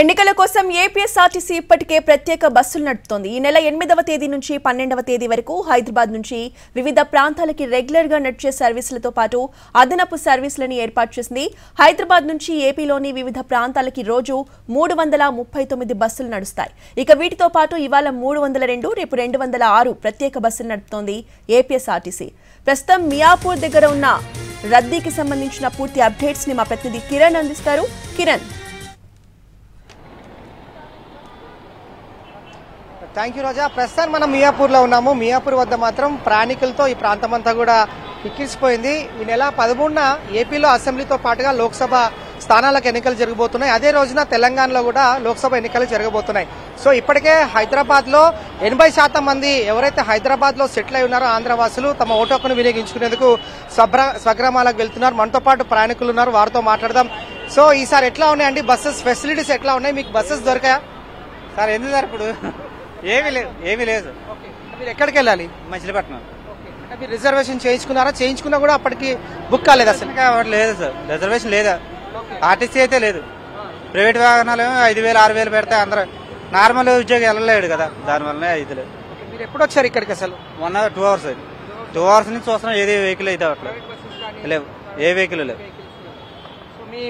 ఎన్నికల కోసం ఏపీఎస్ఆర్టీసీ ఇప్పటికే ప్రత్యేక బస్సులు నడుపుతోంది. ఈ నెల 8వ తేదీ నుంచి 12వ తేదీ వరకు హైదరాబాద్ నుంచి వివిధ ప్రాంతాలకి రెగ్యులర్ గా నడిచే సర్వీసులతో పాటు అదనపు సర్వీసులను ఏర్పాటు చేసింది. హైదరాబాద్ నుంచి ఏపీలోని వివిధ ప్రాంతాలకి రోజు 339 బస్సులు నడుస్తాయి. ఇక వీటితో పాటు ఇవాళ 302, రేపు 206 ప్రత్యేక బస్సులు నడుపుతోంది ఏపీఎస్ఆర్టీసీ. ప్రస్తుతం మియాపూర్ దగ్గర ఉన్న రద్దీకి సంబంధించిన పూర్తి అప్డేట్స్ ని మా ప్రతినిధి కిరణ్ అందిస్తారు. కిరణ్, థ్యాంక్ యూ రోజా. ప్రస్తుతం మనం మియాపూర్లో ఉన్నాము. మియాపూర్ వద్ద మాత్రం ప్రయాణికులతో ఈ ప్రాంతం అంతా కూడా కిక్కిరిసిపోయింది. ఈ నెల 13న ఏపీలో అసెంబ్లీతో పాటుగా లోక్సభ స్థానాలకు ఎన్నికలు జరగబోతున్నాయి. అదే రోజున తెలంగాణలో కూడా లోక్సభ ఎన్నికలు జరగబోతున్నాయి. సో ఇప్పటికే హైదరాబాద్ లో 80% మంది ఎవరైతే హైదరాబాద్ లో సెటిల్ అయి ఉన్నారో ఆంధ్రవాసులు తమ ఓటు హక్కును వినియోగించుకునేందుకు స్వగ్రామాలకు వెళ్తున్నారు. మనతో పాటు ప్రయాణికులు ఉన్నారు, వారితో మాట్లాడదాం. సో ఈసారి ఎట్లా ఉన్నాయండి బస్సెస్ ఫెసిలిటీస్ ఎట్లా ఉన్నాయి? మీకు బస్సెస్ దొరికాయా? సార్ ఎందుకు సార్ ఇప్పుడు ఏమీ లేదు. మీరు ఎక్కడికి వెళ్ళాలి? మచిలీపట్నం. అంటే మీరు రిజర్వేషన్ చేయించుకున్నారా? చేయించుకున్నా కూడా అప్పటికి బుక్ కాలేదు అసలు? లేదు సార్, రిజర్వేషన్ లేదా. ఆర్టీసీ అయితే లేదు. ప్రైవేట్ వాహనాలు 5,000 6,000 పెడితే అందరూ నార్మల్ ఉద్యోగి వెళ్ళలేడు కదా, దానివల్లనే అయితే లేదు. మీరు ఎప్పుడు వచ్చారు ఇక్కడికి? అసలు మొన్న 2 అవర్స్ అయింది. 2 అవర్స్ నుంచి చూస్తున్నాం, ఏది వెహికల్ అయితే అవ్వట్లేదు, లేవు, ఏ వెహికల్ లేవు.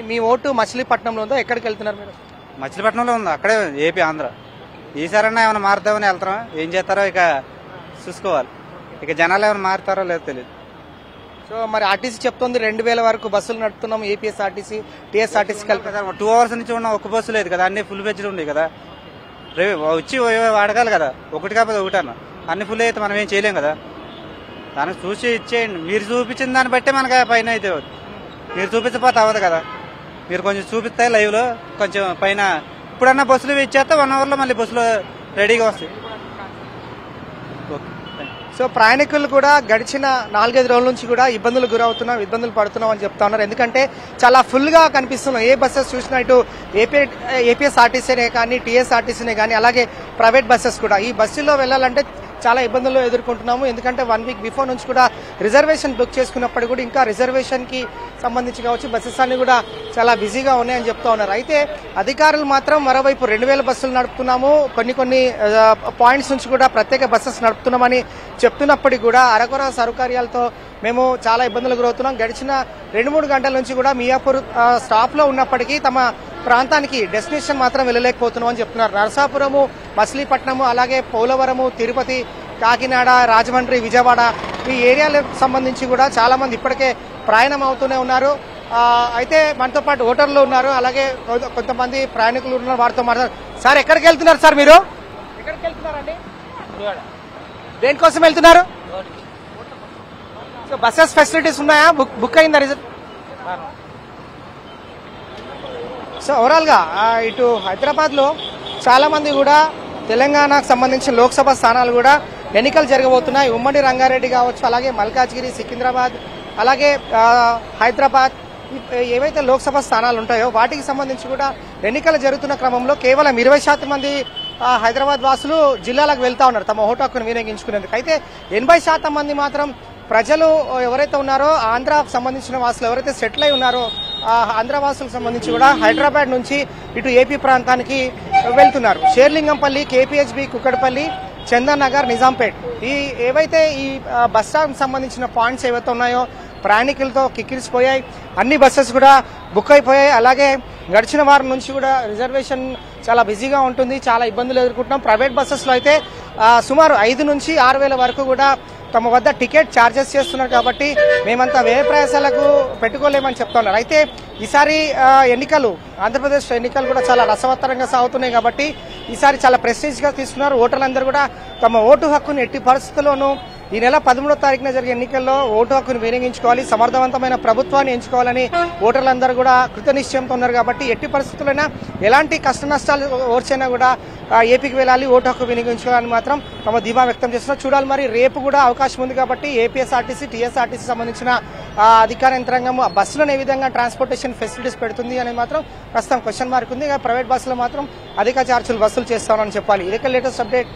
మీ ఓటు మచిలీపట్నంలో ఉందో? ఎక్కడికి వెళ్తున్నారు మీరు? మచిలీపట్నంలో ఉంది, అక్కడే ఏపీ ఆంధ్ర. ఈసారన్నా ఏమైనా మారుతామని వెళ్తారా, ఏం చేస్తారో ఇక చూసుకోవాలి. ఇక జనాలు ఏమైనా మారుతారో లేదో తెలియదు. సో మరి ఆర్టీసీ చెప్తుంది 2,000 వరకు బస్సులు నడుపుతున్నాం ఏపీఎస్ఆర్టీసీ టీఎస్ఆర్టీసీ కలిపి. 2 అవర్స్ నుంచి ఉన్న ఒక్క బస్సు లేదు కదా, అన్ని ఫుల్ బెడ్లు ఉన్నాయి కదా. వచ్చి వాడగాలి కదా, ఒకటి కాకపోతే ఒకటి అన్న. అన్ని ఫుల్ అయితే మనం ఏం చేయలేం కదా. దానికి చూసి ఇచ్చేయండి. మీరు చూపించిన దాన్ని బట్టే మనకి పైన అయితే మీరు చూపించకపోతే అవ్వదు కదా. మీరు కొంచెం చూపిస్తే లైవ్ లో కొంచెం పైన ఇప్పుడన్నా బస్సులు ఇచ్చేస్తే 1 అవర్లో మళ్ళీ బస్సులు రెడీగా వస్తాయి. సో ప్రయాణికులు కూడా గడిచిన 4-5 రోజుల నుంచి కూడా ఇబ్బందులు ఇబ్బందులు పడుతున్నాం అని చెప్తా ఉన్నారు. ఎందుకంటే చాలా ఫుల్ గా కనిపిస్తున్నాం. ఏ బస్సెస్ చూసినా ఇటు ఏపీఎస్ఆర్టీసీనే కానీ టీఎస్ఆర్టీసీనే కానీ అలాగే ప్రైవేట్ బస్సెస్ కూడా. ఈ బస్సుల్లో వెళ్లాలంటే చాలా ఇబ్బందులు ఎదుర్కొంటున్నాము. ఎందుకంటే 1 వీక్ బిఫోర్ నుంచి కూడా రిజర్వేషన్ బుక్ చేసుకున్నప్పుడు కూడా ఇంకా రిజర్వేషన్ కి సంబంధించి కావచ్చు బస్సెస్ అన్ని కూడా చాలా బిజీగా ఉన్నాయని చెప్తా ఉన్నారు. అయితే అధికారులు మాత్రం మరోవైపు 2,000 బస్సులు నడుపుతున్నాము, కొన్ని పాయింట్స్ నుంచి కూడా ప్రత్యేక బస్సెస్ నడుపుతున్నామని చెప్తున్నప్పటికీ కూడా అరకొర సౌకర్యాలతో మేము చాలా ఇబ్బందులు గురవుతున్నాం. గడిచిన 2-3 గంటల నుంచి కూడా మియాపూర్ స్టాప్ లో ఉన్నప్పటికీ తమ ప్రాంతానికి డెస్టినేషన్ మాత్రం వెళ్ళలేకపోతున్నాం అని చెప్తున్నారు. నరసాపురము, మచిలీపట్నము, అలాగే పోలవరము, తిరుపతి, కాకినాడ, రాజమండ్రి, విజయవాడ ఈ ఏరియాలకు సంబంధించి కూడా చాలా మంది ఇప్పటికే ప్రయాణం అవుతూనే ఉన్నారు. అయితే మనతో పాటు ఓటర్లు ఉన్నారు, అలాగే కొంతమంది ప్రయాణికులు ఉన్నారు, వారితో మాట్లాడారు. సార్ ఎక్కడికి వెళ్తున్నారు? సార్ మీరు ఎక్కడికి వెళ్తున్నారండి? దేనికోసం వెళ్తున్నారు? సో బస్సెస్ ఫెసిలిటీస్ ఉన్నాయా? బుక్ అయిందా రిజర్వ్? సో ఓవరాల్ గా ఇటు హైదరాబాద్ లో చాలా మంది కూడా తెలంగాణకు సంబంధించిన లోక్సభ స్థానాలు కూడా ఎన్నికలు జరగబోతున్నాయి. ఉమ్మడి రంగారెడ్డి కావచ్చు, అలాగే మల్కాజ్గిరి, సికింద్రాబాద్, అలాగే హైదరాబాద్ ఏవైతే లోక్సభ స్థానాలు ఉంటాయో వాటికి సంబంధించి కూడా ఎన్నికలు జరుగుతున్న క్రమంలో కేవలం 20% మంది హైదరాబాద్ వాసులు జిల్లాలకు వెళ్తా ఉన్నారు తమ ఓటు హక్కును వినియోగించుకునేందుకు. అయితే 80% మంది మాత్రం ప్రజలు ఎవరైతే ఉన్నారో ఆంధ్రాకు సంబంధించిన వాసులు ఎవరైతే సెటిల్ అయి ఉన్నారో ఆంధ్రవాసులకు సంబంధించి కూడా హైదరాబాద్ నుంచి ఇటు ఏపీ ప్రాంతానికి వెళ్తున్నారు. షేర్లింగంపల్లి, కేపీహెచ్బి, కుక్కడపల్లి, చందన్ నగర్, నిజాంపేట్ ఈ ఏవైతే ఈ బస్ స్టాండ్ సంబంధించిన పాయింట్స్ ఏవైతే ఉన్నాయో ప్రయాణికులతో కిక్కిరిసిపోయాయి. అన్ని బస్సెస్ కూడా బుక్ అయిపోయాయి. అలాగే గడిచిన వారం నుంచి కూడా రిజర్వేషన్ చాలా బిజీగా ఉంటుంది, చాలా ఇబ్బందులు ఎదుర్కొంటున్నాం. ప్రైవేట్ బస్సెస్ లో అయితే సుమారు 5,000 నుంచి 6,000 వరకు కూడా తమ వద్ద టికెట్ ఛార్జెస్ చేస్తున్నారు. కాబట్టి మేమంతా వ్యయ ప్రయాసాలకు పెట్టుకోలేమని చెప్తున్నారు. అయితే ఈసారి ఎన్నికలు ఆంధ్రప్రదేశ్ ఎన్నికలు కూడా చాలా రసవత్తరంగా సాగుతున్నాయి. కాబట్టి ఈసారి చాలా ప్రెస్టీజ్ గా తీసుకున్నారు. ఓటర్లందరూ కూడా తమ ఓటు హక్కును ఎట్టి పరిస్థితుల్లోనూ ఈ నెల 13వ తారీఖున జరిగే ఎన్నికల్లో ఓటు హక్కును వినియోగించుకోవాలి, సమర్థవంతమైన ప్రభుత్వాన్ని ఎంచుకోవాలని ఓటర్లందరూ కూడా కృతనిశ్చయంతో ఉన్నారు. కాబట్టి ఎట్టి పరిస్థితులైనా ఎలాంటి కష్ట నష్టాలు ఓర్చైనా కూడా ఏపీకి వెళ్ళాలి, ఓటు హక్కు వినియోగించుకోవాలని మాత్రం తమ ధీమా వ్యక్తం చేస్తున్నారు. చూడాలి మరి రేపు కూడా అవకాశం ఉంది కాబట్టి ఏపీఎస్ఆర్టీసీ టీఎస్ఆర్టీసీ సంబంధించిన అధికార యంత్రాంగం బస్సులను ఏ విధంగా ట్రాన్స్పోర్టేషన్ ఫెసిలిటీస్ పెడుతుంది అనేది మాత్రం ప్రస్తుతం క్వశ్చన్ మార్క్ ఉంది. ప్రైవేట్ బస్సులో మాత్రం అధిక ఛార్జీలు వసూలు చేస్తామని చెప్పాలి. ఇదే లేటెస్ట్ అప్డేట్.